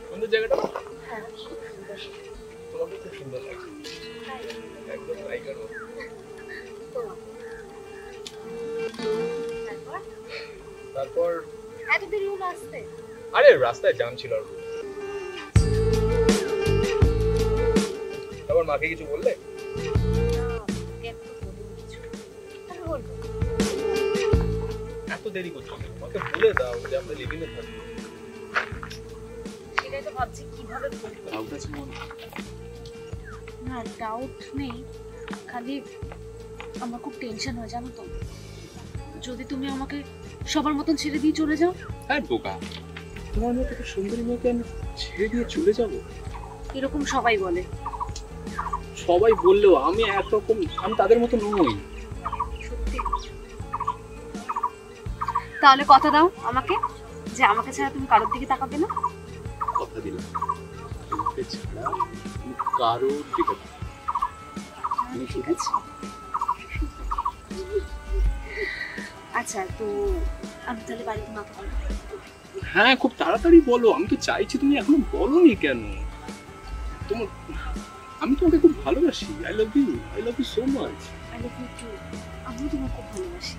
সুন্দর জায়গাটা। হ্যাঁ তোমাকে খুব সুন্দর লাগছে, একদম লাইকার মতো। তারপর এত দেরি হলো আসতে? আরে রাস্তায় জ্যাম ছিল। আর তারপর মাকে কিছু বললে? এত দেরি করছো কেন? মাকে বলে দাও যে আমরা লিভিংয়ে থাকবো। সেটাই তো ভাবছি কিভাবে বলবো। ডাউট আছে মনে? না ডাউট নেই, খালি আমার খুব টেনশন হয় জানো তো, যদি তুমি আমাকে সবার মতন ছেড়ে দিয়ে চলে যাও। হ্যাঁ বোকা, তোমার মতো একটা সুন্দরী মেয়েকে আমি ছেড়ে দিয়ে চলে যাবো? এরকম সবাই বলে। সবাই বললেও আমি একরকম, আমি তাদের মতো নই। সত্যি? তাহলে কথা দাও আমাকে যে আমাকে ছাড়া তুমি কারোর দিকে তাকাবে না। কথা দিলাম, তোমাকে ছাড়া আমি কারোর দিকে তাকাবো না। ঠিক আছে। আচ্ছা তো আমি তাহলে বাড়িতে মাকে বলবো? হ্যাঁ খুব তাড়াতাড়ি বলো, আমি তো চাইছি। তুমি এখনো বলোনি কেন? তোমার, আমি তোমাকে খুব ভালোবাসি। I love you, I love you so much. I love you too. আমিও তোমাকে খুব ভালোবাসি।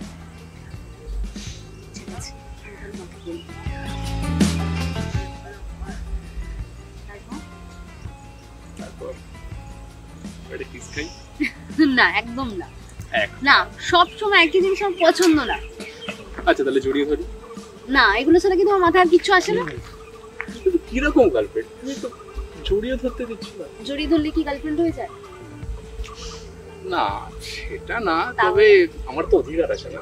ঠিক আছে আমি তাহলে মাকে বলবো। তারপর একটা কিস খাই? না একদম না, না সব সময় একই জিনিস আমার পছন্দ না। আচ্ছা তাহলে জড়িয়ে ধরি? না এগুলো ছাড়া কি তোমার মাথায় আর কিচ্ছু আসে না? কিরকম গার্লফ্রেন্ড তুমি? তো জড়িয়ে ধরতে দিচ্ছ না। জড়িয়ে ধরলে কি গার্লফ্রেন্ড হয়ে যায়? না সেটা না, তবে আমার তো অধিকার আছে না।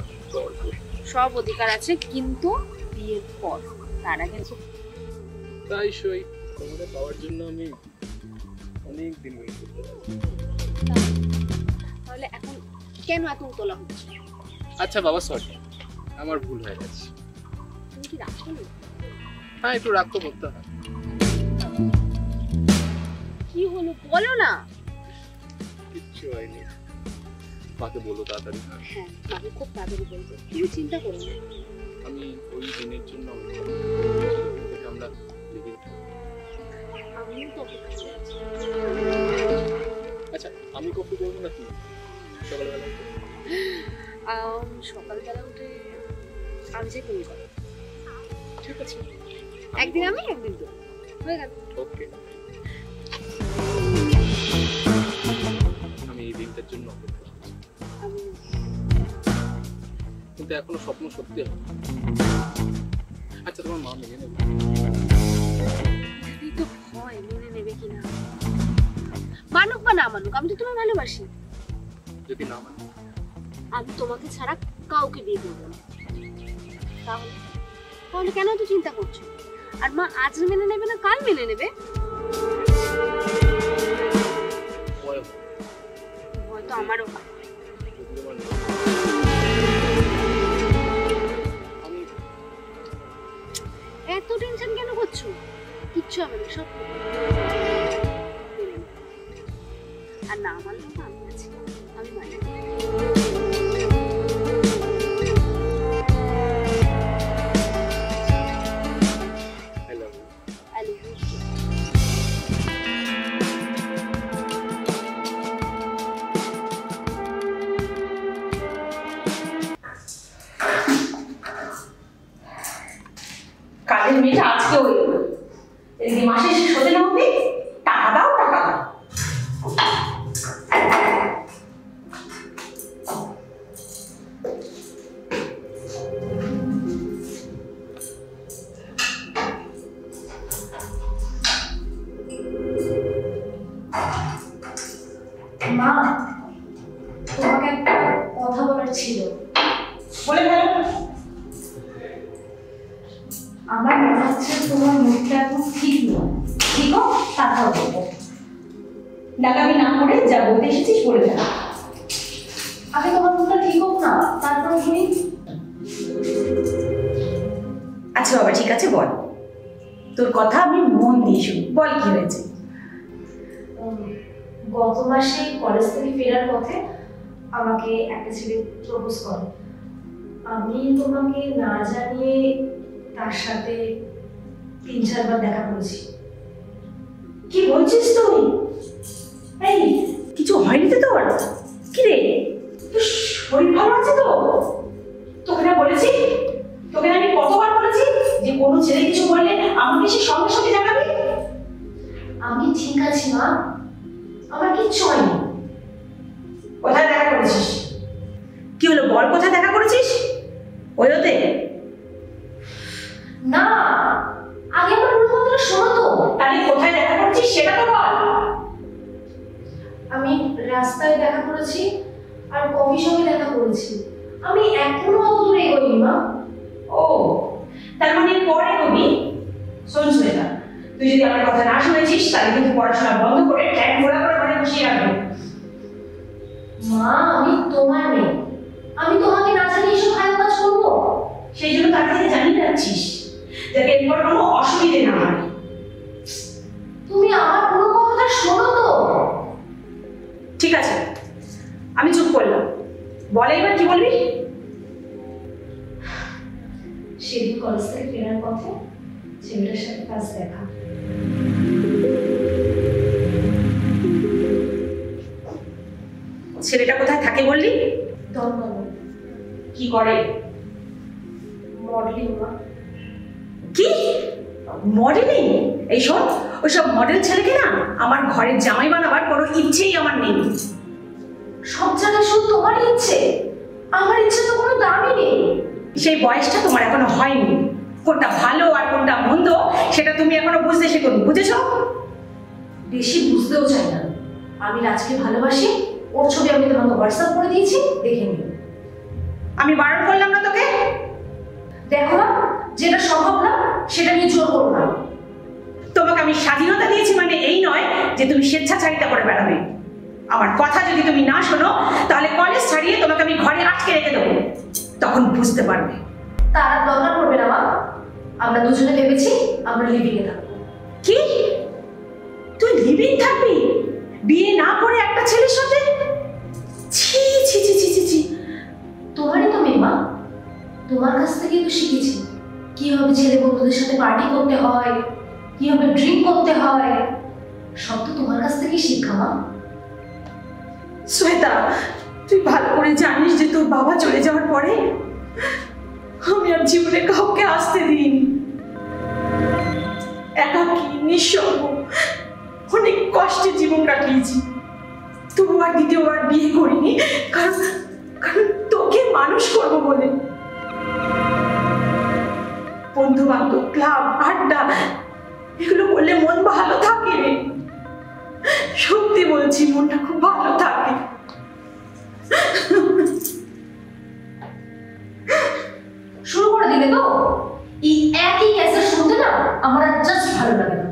সব অধিকার আছে কিন্তু বিয়ের পর, তার আগে তাই সই। তোমাদের পাওয়ার জন্য আমি অনেক দিন ওয়েট করতে পারি। তাহলে এখন কেন এত উতলা হচ্ছে? আচ্ছা বাবা সরি, আমার ভুল হয়ে গেছে। তুমি কি রাগ করো? হ্যাঁ একটু রাগ তো করতে হয়। কি হলো বলো না। কিচ্ছু হয়নি, মাকে বলো তাড়াতাড়ি। হ্যাঁ মাকে খুব তাড়াতাড়ি বলবো, তুমি চিন্তা করো না। আমি ওই দিনের জন্য আমরা লিভিং থাকবো। আমিও তো অপেক্ষা করছি। আচ্ছা আমি কফি করবো নাকি সকালবেলা? সকালবেলা উঠে আমি যে তুমি করো। ঠিক আছে, একদিন আমি একদিন তুমি, হয়ে গেল। ওকে। আমি এই দিনটার জন্য অপেক্ষা করছি, কিন্তু এখনো স্বপ্ন সত্যি হয়। আচ্ছা তোমার মা মেনে নেবে? এই তো ভয় মেনে নেবে কিনা। মানুক বা না মানুক, আমি তো তোমায় ভালোবাসি। যদি না মানে? আমি তোমাকে ছাড়া কাউকে বিয়ে করবো না। তাহলে তাহলে কেন তো চিন্তা করছো? আর মা আজ মেনে নেবে না কাল মেনে নেবে। ভয় তো আমারও হয়। এত টেনশন কেন করছো? কিচ্ছু হবে না, সব আর না মানলে তো আমি আছি, আমি মানি। কাজের মেয়েটা আজকে হয়ে গেল, এদিকে মাসে শেষ হতে না হতে টাকা দাও টাকা দাও। মা তোমাকে একটা কথা বলার ছিল। বলে ফেলো। আমার মনে হচ্ছে তোমার মুখটা এখন ঠিক নয়, ঠিক হোক তারপর বলবো। ডাকাবি না করে যা বলতে এসেছিস বলে ফেল। আগে তোমার মুখটা ঠিক হোক না তারপর শুনি। আচ্ছা বাবা ঠিক আছে বল, তোর কথা আমি মন দিয়ে শুনি, বল কি হয়েছে। গত মাসে কলেজ থেকে ফেরার পথে আমাকে একটা ছেলে প্রপোজ করে। আমি তোমাকে না জানিয়ে তার সাথে 3-4 বার দেখা করেছি। কি বলছিস তুই? এই কিছু হয়নি তো তোর? কি রে, তোর শরীর ভালো আছে তো? তোকে না বলেছি, তোকে না আমি কতবার বলেছি যে কোনো ছেলে কিছু বললে আমাকে সে সঙ্গে সঙ্গে জানাবি। আমি ঠিক আছি মা, আমার কিচ্ছু হয়নি। কোথায় দেখা করেছিস? কি হলো বল, কোথায় দেখা করেছিস? ওইতে? না, আগে আমার পুরো কথাটা শোনো তো। তাহলে কোথায় দেখা করেছিস সেটা তো বল। আমি রাস্তায় দেখা করেছি আর কফি শপে দেখা করেছি। আমি এখনো অত দূরে এগোইনি মা। ও, তার মানে পরে কবি। শোন শ্বেতা, তুই যদি আমার কথা না শুনেছিস তাহলে কিন্তু পড়াশোনা বন্ধ করে ট্যাগ ঘোরা করে ঘরে বসিয়ে রাখবে। মা, আমি তোমার মেয়ে, আমি তোমাকে না জানিয়ে এসব খারাপ কাজ করবো? সেই জন্য তার থেকে জানিয়ে রাখছিস যাতে এরপর কোনো অসুবিধে না হয়। তুমি আমার পুরো কথাটা শোনো তো। ঠিক আছে, আমি চুপ করলাম। বলে এবার কি বলবি? সেদিন কলেজ থেকে ফেরার পথে ছেলেটার সাথে কাজ দেখা। ছেলেটা কোথায় থাকে বললি? দমদমে। কি করে? মডেলিং মা। কি মডেলিং? এই শোন, ওইসব মডেল ছেলেকে না আমার ঘরের জামাই বানাবার কোনো ইচ্ছেই আমার নেই। সব জায়গায় শুধু তোমার ইচ্ছে, আমার ইচ্ছে তো কোনো দামই নেই। সেই বয়সটা তোমার এখনো হয়নি। কোনটা ভালো আর কোনটা মন্দ সেটা তুমি এখনো বুঝতে শেখোনি, বুঝেছো? বেশি বুঝতেও চাই না। আমি রাজকে ভালোবাসি, ওর ছবি আমি তোমাকে হোয়াটসঅ্যাপ করে দিয়েছি, দেখে নিও। আমি বারণ করলাম না তোকে? দেখো না, যেটা সম্ভব না সেটা নিয়ে জোর করো না। তোমাকে আমি স্বাধীনতা দিয়েছি মানে এই নয় যে তুমি স্বেচ্ছাচারিতা করে বেড়াবে। আমার কথা যদি তুমি না শোনো তাহলে কলেজ ছাড়িয়ে তোমাকে আমি ঘরে আটকে রেখে দেবো, তখন বুঝতে পারবে। তার আর দরকার পড়বে না মা, আমরা দুজনে ভেবেছি আমরা লিভিং এ থাকবো। কি? তুই লিভিং থাকবি বিয়ে না করে একটা ছেলের সাথে? ছি ছি ছি ছি ছি ছি। তোমারই তো মেয়ে মা, তোমার কাছ থেকেই তো শিখেছি কিভাবে ছেলে বন্ধুদের সাথে পার্টি করতে হয়, কিভাবে ড্রিঙ্ক করতে হয়, সব তো তোমার কাছ থেকেই শিক্ষা মা। শ্বেতা, তুই ভালো করে জানিস যে তোর বাবা চলে যাওয়ার পরে আমি আর জীবনে কাউকে আসতে দিইনি। একাকী নিঃসঙ্গ অনেক কষ্টে জীবন কাটিয়েছি। তবু আর দ্বিতীয়বার বিয়ে করিনি, কারণ কারণ তোকে মানুষ করবো বলে। বন্ধু বান্ধব, ক্লাব, আড্ডা এগুলো করলে মন ভালো থাকে রে। সত্যি বলছি, মনটা খুব ভালো থাকে। শুরু করে দিলে তো, এই একই ক্যাসেট শুনতে না আমার আর জাস্ট ভালো লাগে না।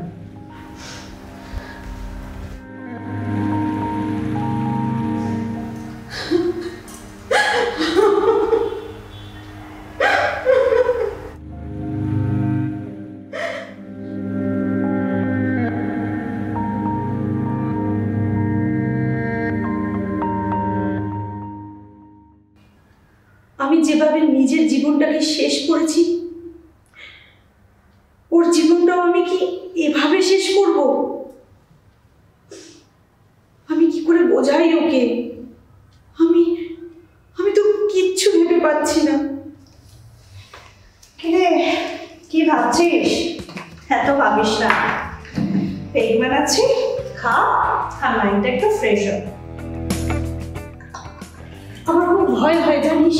আমি যেভাবে নিজের জীবনটাকে শেষ করেছি, ওর জীবনটাও আমি কি এভাবে শেষ করব? আমি কি করে বোঝাই ওকে? আমি আমি তো কিচ্ছু ভেবে পাচ্ছি না। কিরে, কি ভাবছিস? এত ভাবিস না, পেট বানাচ্ছি, খা, আর মাইন্ডটা একটু ফ্রেশ হবে। আমার খুব ভয় হয় জানিস,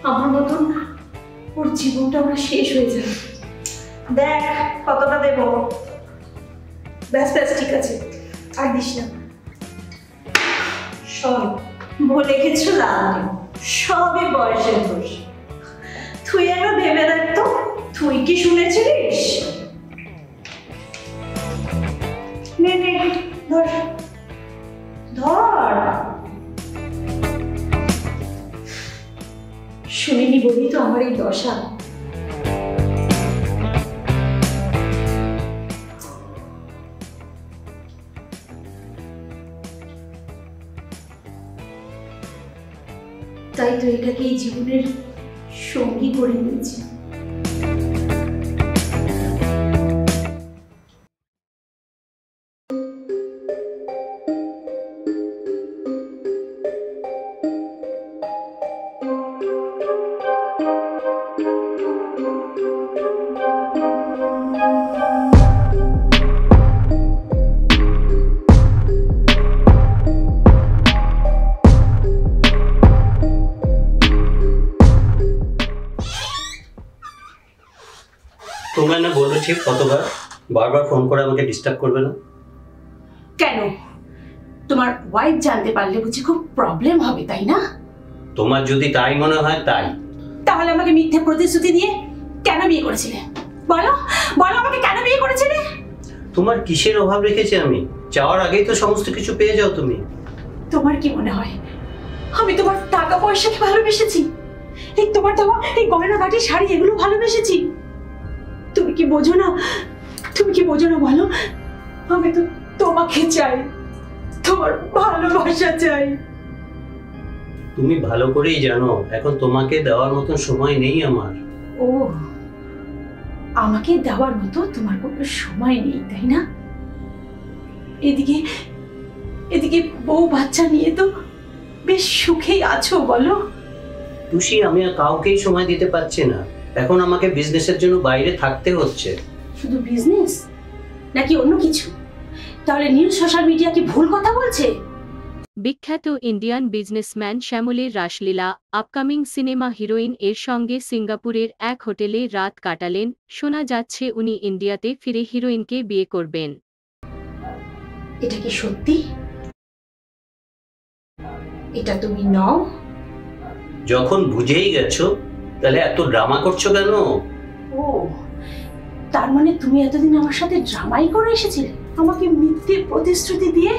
আমার মতন ওর জীবনটা আমরা শেষ হয়ে যায়। দেখ কতটা দেবো। ব্যাস ব্যাস, ঠিক আছে, আর দিস না। শোন, বলে কিছু লাভ নেই, সবই বয়সের দোষ। তুই একবার ভেবে দেখ তো, তুই কি শুনেছিলিস? নে নে, ধর ধর। শুনিনি বলি তো আমার এই দশা। তাই তো এটাকে এই জীবনের সঙ্গী করে নিয়েছি। তোমায় না বলেছি কতবার, বারবার ফোন করে আমাকে ডিস্টার্ব করবে না। কেন? তোমার ওয়াইফ জানতে পারলে বুঝি খুব প্রবলেম হবে, তাই না? তোমার যদি তাই মনে হয় তাই। তাহলে আমাকে মিথ্যে প্রতিশ্রুতি দিয়ে কেন বিয়ে করেছিলে? বলো বলো, আমাকে কেন বিয়ে করেছিলে? তোমার কিসের অভাব রেখেছি আমি? চাওয়ার আগেই তো সমস্ত কিছু পেয়ে যাও তুমি। তোমার কি মনে হয় আমি তোমার টাকা পয়সাকে ভালোবেসেছি? এই তোমার দেওয়া এই গয়নাগাটি শাড়ি এগুলো ভালোবেসেছি? তুমি কি বোঝো না? তুমি কি বোঝো না বলো? আমি তো তোমাকে চাই, তোমার ভালোবাসা চাই। তুমি ভালো করেই জানো এখন তোমাকে দেওয়ার মতন সময় নেই আমার। ও, আমাকে দেওয়ার মতো তোমার কোনো সময় নেই, তাই না? এদিকে এদিকে বউ বাচ্চা নিয়ে তো বেশ সুখেই আছো, বলো? টুসি, আমি আর কাউকেই সময় দিতে পারছি না। এখন আমাকে বিজনেসের জন্য বাইরে থাকতে হচ্ছে। শুধু বিজনেস নাকি অন্য কিছু? তাহলে নিউজ সোশ্যাল মিডিয়া কি ভুল কথা বলছে? বিখ্যাত ইন্ডিয়ান বিজনেসম্যান শ্যামলের রাসলীলা আপকামিং সিনেমা হিরোইন এর সঙ্গে সিঙ্গাপুরের এক হোটেলে রাত কাটালেন। শোনা যাচ্ছে উনি ইন্ডিয়াতে ফিরে হিরোইনকে বিয়ে করবেন। এটা কি সত্যি? এটা তুমি নও? যখন বুঝেই গেছো তাহলে এত ড্রামা করছো কেন? ও, তার মানে তুমি এতদিন আমার সাথে ড্রামাই করে এসেছিলে, আমাকে মিথ্যে প্রতিশ্রুতি দিয়ে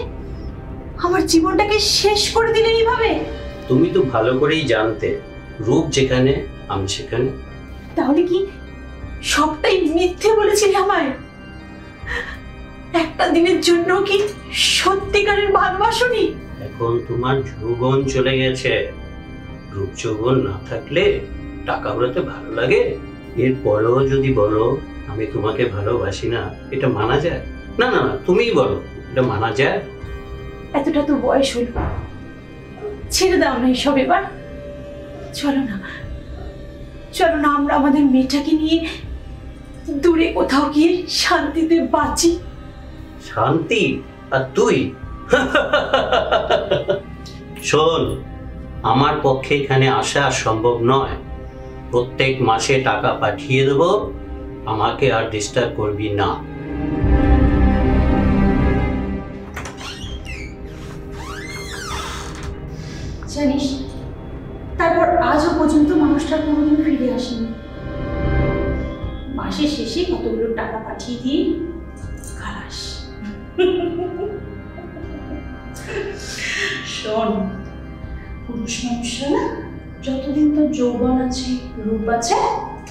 আমার জীবনটাকে শেষ করে দিলে এইভাবে? তুমি তো ভালো করেই জানতে রূপ যেখানে আমি সেখানে। তাহলে কি সবটাই মিথ্যে বলেছিলে আমায়? একটা দিনের জন্য কি সত্যিকারের ভালোবাসনি? এখন তোমার যৌবন চলে গেছে। রূপ যৌবন না থাকলে টাকা উড়াতে ভালো লাগে? এরপরেও যদি বলো আমি তোমাকে ভালোবাসি না, এটা মানা যায়? না না না, তুমিই বলো, এটা মানা যায়? এতটা তো বয়স হলো, ছেড়ে দাও না এসব এবার। চলো না, চলো না আমরা আমাদের মেয়েটাকে নিয়ে দূরে কোথাও গিয়ে শান্তিতে বাঁচি। শান্তি? আর তুই? শোন, আমার পক্ষে এখানে আসা সম্ভব নয়। প্রত্যেক মাসে টাকা পাঠিয়ে দেবো, আমাকে আর ডিস্টার্ব করবি না। জানিস, তারপর আজও পর্যন্ত মানুষটা কোনোদিন ফিরে আসেনি। মাসের শেষে কতগুলো টাকা পাঠিয়ে দিয়ে খালাস। শোন, পুরুষ মানুষরা না যতদিন তোর যৌবন আছে, রূপ আছে,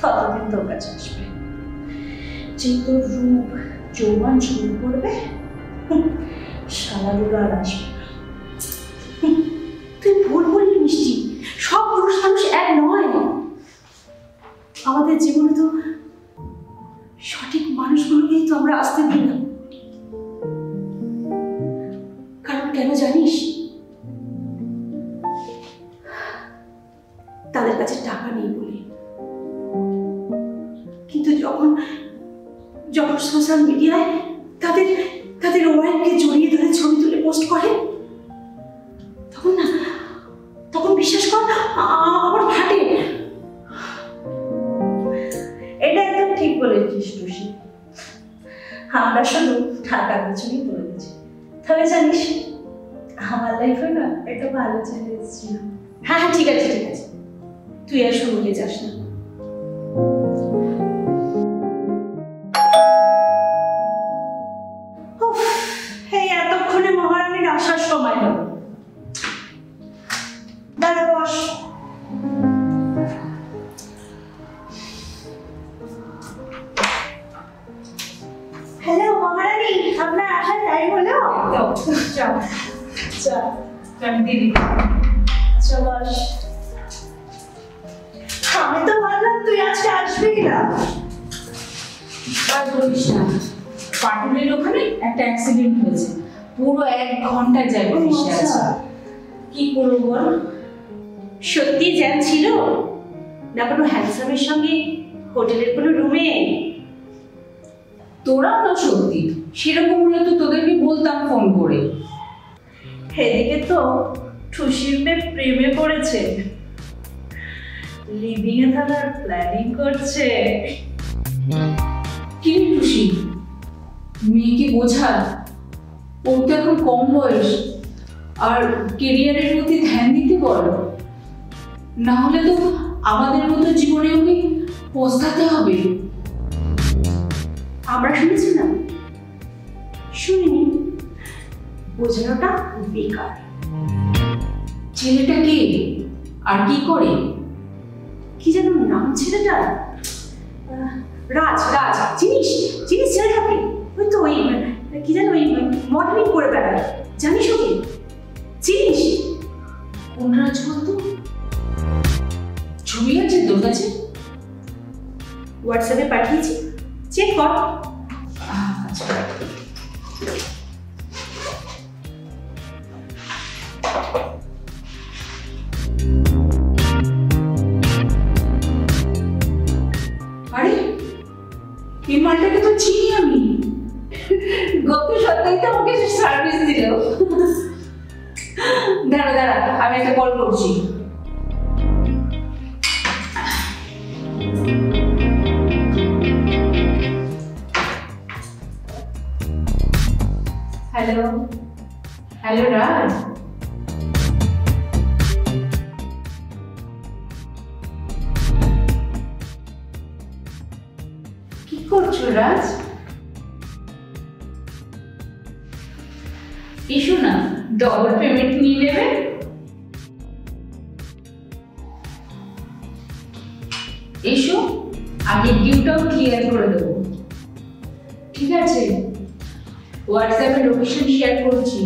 ততদিন তোর কাছে আসবে। যে তোর রূপ যৌবন শুরু করবে, সারাগুলো আর আসবে না। তুই ভুল বললি মিষ্টি, সব পুরুষ মানুষ এক নয়। আমাদের জীবনে তো সঠিক মানুষগুলোকেই তো আমরা আসতে দিলাম। কারণ কেন জানিস? তাদের কাছে টাকা নেই বলে। কিন্তু যখন যখন সোশ্যাল মিডিয়ায় তাদের ওয়াইফকে জড়িয়ে ধরে ছবি তুলে পোস্ট করে, তখন না, তখন বিশ্বাস কর আমার ফাটে। এটা একদম ঠিক বলেছিস টুসি, আমরা শুধু টাকার পিছনেই পড়ে গেছি। তবে জানিস, আমার লাইফে না একটা ভালো ছেলে এসেছিল। হ্যাঁ হ্যাঁ, ঠিক আছে ঠিক আছে, তুই আর শুরুতে যাস না। এই এতক্ষণে মহারানীর আসার সময় হলো। দাঁড়া বস। হ্যালো মহারানী, আপনার আসার টাইম হলো? চল চল, আমি দিদি। চল বস। আমি তো ভাবলাম তুই আজকে আসবি না। আর বলিস না, পাটুলির ওখানে একটা অ্যাক্সিডেন্ট হয়েছে, পুরো 1 ঘন্টায় যাই ভেসে আছে। কি করবো বল? সত্যি জ্যাম ছিল না কোনো হ্যান্ডসামের সঙ্গে হোটেলের কোনো রুমে? তোরাও না সত্যি, সেরকম হলে তো তোদেরকে বলতাম ফোন করে। এদিকে তো টুসির মেয়ে প্রেমে পড়েছে, লিভিং এ থাকার প্ল্যানিং করছে। কি রে টুসি, মেয়েকে বোঝা, ওর তো এখন কম বয়স, আর কেরিয়ারের প্রতি ধ্যান দিতে বল, না হলে তো আমাদের মতো জীবনে ওকে পৌঁছাতে হবে। আমরা শুনেছিলাম, শুনিনি, বোঝানোটা বেকার। ছেলেটা কে আর কি করে? কি যেন নাম ছেলেটা? রাজ। রাজ চিনিস? চিনিস ছেলেটাকে? ওই তো ওই কি যেন ওই মডেলিং করে বেড়ায়, জানিস ওকে? চিনিস? কোন রাজ বলতো? ছবি আছে তোর কাছে? হোয়াটসঅ্যাপে পাঠিয়েছি, চেক কর। আচ্ছা। আরে এই মালটাকে তো চিনি আমি, গত সপ্তাহে তো আমাকে সার্ভিস দিল। দাঁড়া দাঁড়া, আমি একটা কল করছি। হ্যালো হ্যালো রাজ, কি করছো রাজ? এসো না, ডবল পেমেন্ট নিয়ে নেবে। এসো, আগে ডিউটাও ক্লিয়ার করে দেবো। ঠিক আছে, হোয়াটসঅ্যাপে লোকেশন শেয়ার করছি।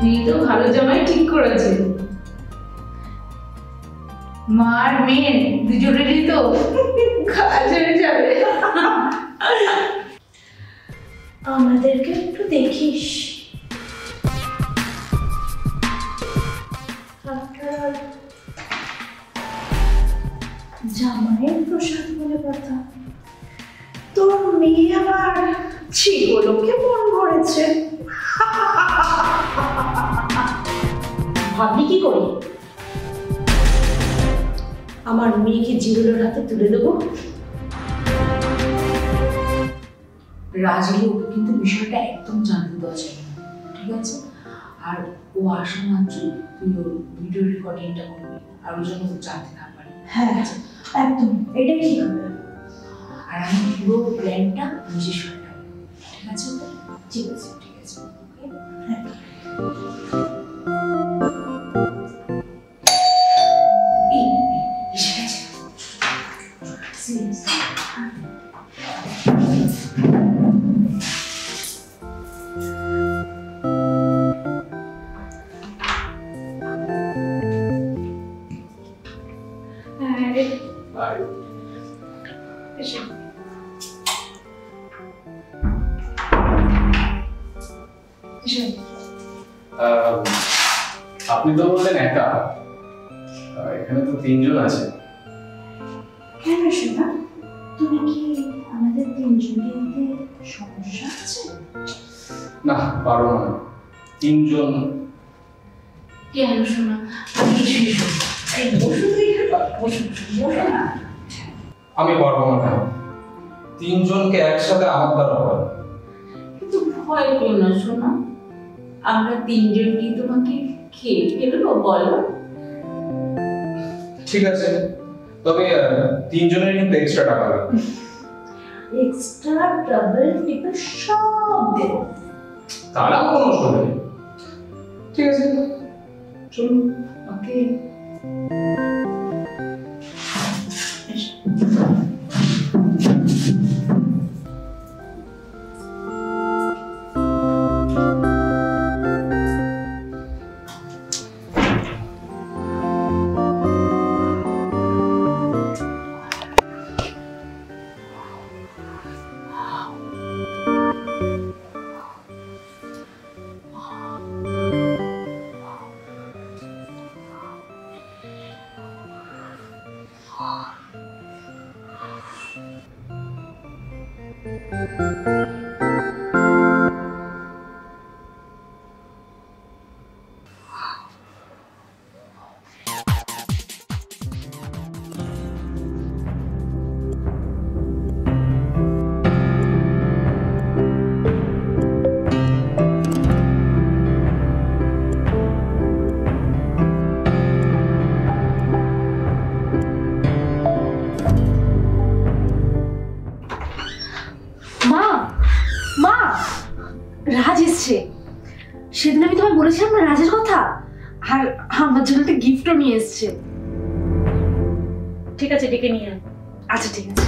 মেয়ে তো ভালো জামাই ঠিক করেছে, মার মেয়ে দুজনেরই তো কাজ হয়ে যাবে। আমাদেরকে একটু দেখিস। জামাইয়ের প্রসাদ বলে কথা, তোর মেয়ে আবার ছিগোলোকে মন করেছে। ভাবলি কি করে আমার মেয়েকে জিগোলোর হাতে তুলে দেবো? রাজের কিন্তু বিষয়টা একদম জানতে দেওয়া যাবে না, ঠিক আছে? আর ও আসা মাত্র তুই ওর ভিডিও রেকর্ডিংটা করবি, আর ও যেন জানতে না পারে। হ্যাঁ একদম, এটাই ঠিক হবে। আর আমি পুরো প্ল্যানটা নিজে শুনে নেব, ঠিক আছে? ঠিক আছে, ঠিক আছে। হ্যাঁ। এসে গেছে। আপনি তো বললেন একা, এখানে তো 3 জন আছে। কেন শোনা, তুমি কি আমাদের 3 জনকে সমস্যা আছে? না, পারবো না, 3 জন। কেন শোনা, আমি পারবো না, 3 জনকে একসাথে আমার দ্বারা হবে। কিন্তু ভয় পেও না শোনা, আমরা 3 জন কি তোমাকে খেয়ে ফেলবো বলো? ঠিক আছে, তবে 3 জনের কিন্তু এক্সট্রা টাকা লাগবে। এক্সট্রা ডাবল ট্রিপল সব দেব। তারাও কোনো অসুবিধা নেই। ঠিক আছে, চলুন। ওকে। মা, মা, রাজ এসছে। সেদিন আমি তোমায় বলেছিলাম না রাজের কথা, আর আমার জন্য একটা গিফটও নিয়ে এসছে। ঠিক আছে, ডেকে নিয়ে আয়। আচ্ছা ঠিক আছে।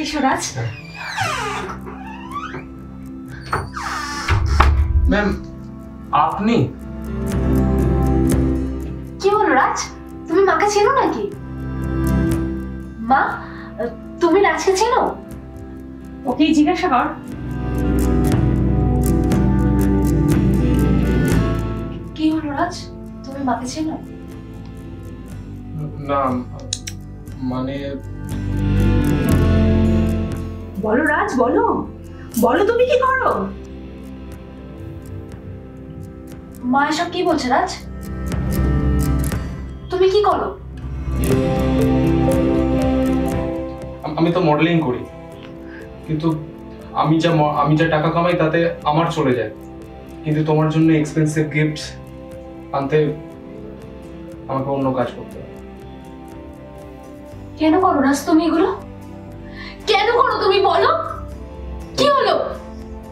এসো রাজ। ম্যাম, আপনি? কি হলো রাজ, তুমি মাকে চেনো নাকি? মা, তুমি রাজকে চেনো? ওকেই জিজ্ঞাসা কর। কি হলো রাজ, তুমি মাকে চেনো? না, মানে বলো রাজ, বলো বলো, তুমি কি করো? মা এসব কি বলছে রাজ? তুমি কি করো? আমি তো মডেলিং করি, কিন্তু আমি যা টাকা কামাই তাতে আমার চলে যায়, কিন্তু তোমার জন্য এক্সপেন্সিভ গিফট আনতে আমাকে অন্য কাজ করতে হয়। কেন করো রাজ তুমি এগুলো? কেন করো তুমি, বলো কি হলো?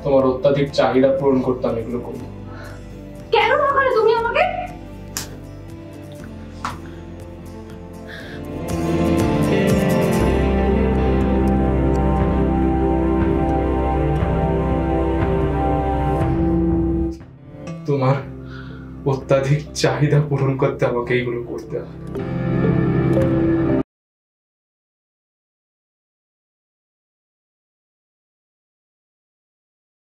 তোমার অত্যাধিক চাহিদা পূরণ করতে আমি এগুলো করি। কেন না করে তুমি আমাকে? তোমার অত্যাধিক চাহিদা পূরণ করতে আমাকে এইগুলো করতে হয়।